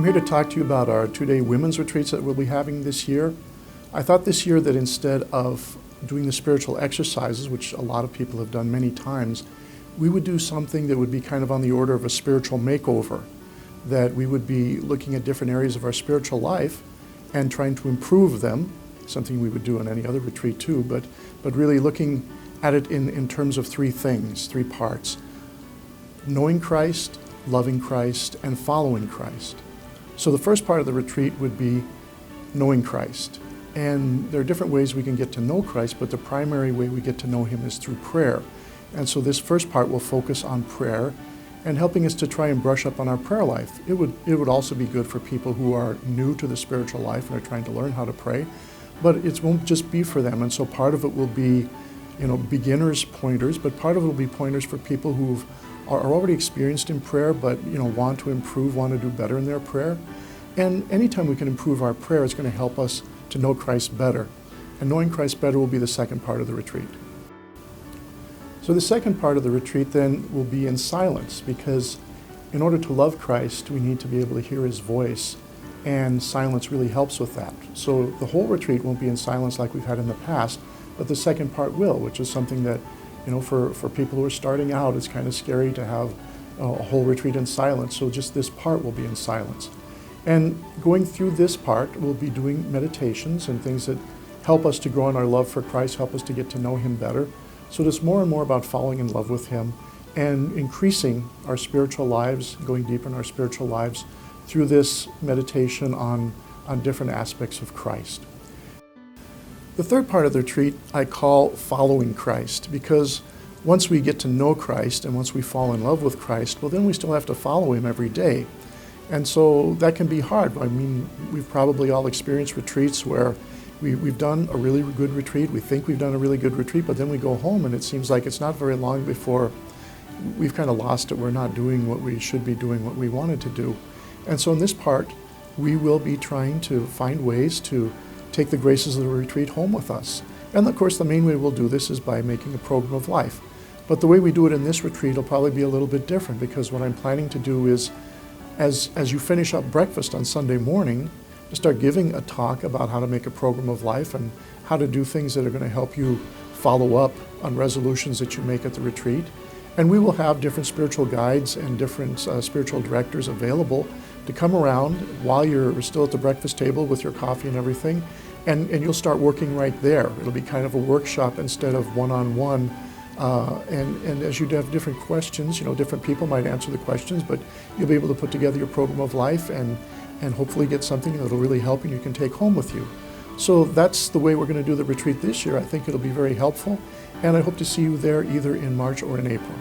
I'm here to talk to you about our 2-day women's retreats that we'll be having this year. I thought this year that instead of doing the spiritual exercises, which a lot of people have done many times, we would do something that would be kind of on the order of a spiritual makeover, that we would be looking at different areas of our spiritual life and trying to improve them, something we would do on any other retreat too, but really looking at it in terms of three things, three parts: knowing Christ, loving Christ, and following Christ. So the first part of the retreat would be knowing Christ. And there are different ways we can get to know Christ, but the primary way we get to know Him is through prayer. And so this first part will focus on prayer and helping us to try and brush up on our prayer life. It would also be good for people who are new to the spiritual life and are trying to learn how to pray, but it won't just be for them. And so part of it will be, beginners pointers, but part of it will be pointers for people who are already experienced in prayer, but want to improve, want to do better in their prayer. And anytime we can improve our prayer, it's going to help us to know Christ better. And knowing Christ better will be the second part of the retreat. So the second part of the retreat then will be in silence, because in order to love Christ, we need to be able to hear His voice, and silence really helps with that. So the whole retreat won't be in silence like we've had in the past, but the second part will, which is something that, for people who are starting out, it's kind of scary to have a whole retreat in silence, so just this part will be in silence. And going through this part, we'll be doing meditations and things that help us to grow in our love for Christ, help us to get to know Him better. So it's more and more about falling in love with Him and increasing our spiritual lives, going deeper in our spiritual lives through this meditation on different aspects of Christ. The third part of the retreat I call following Christ, because once we get to know Christ and once we fall in love with Christ, well, then we still have to follow Him every day. And so that can be hard. I mean, we've probably all experienced retreats where we've done a really good retreat, we think we've done a really good retreat, but then we go home and it seems like it's not very long before we've kind of lost it. We're not doing what we should be doing, what we wanted to do. And so in this part, we will be trying to find ways to take the graces of the retreat home with us. And of course, the main way we'll do this is by making a program of life. But the way we do it in this retreat will probably be a little bit different, because what I'm planning to do is, as you finish up breakfast on Sunday morning, to start giving a talk about how to make a program of life and how to do things that are going to help you follow up on resolutions that you make at the retreat. And we will have different spiritual guides and different spiritual directors available to come around while you're still at the breakfast table with your coffee and everything, and you'll start working right there. It'll be kind of a workshop instead of one-on-one. And as you have different questions, different people might answer the questions, but you'll be able to put together your program of life and hopefully get something that'll really help and you can take home with you. So that's the way we're going to do the retreat this year. I think it'll be very helpful, and I hope to see you there either in March or in April.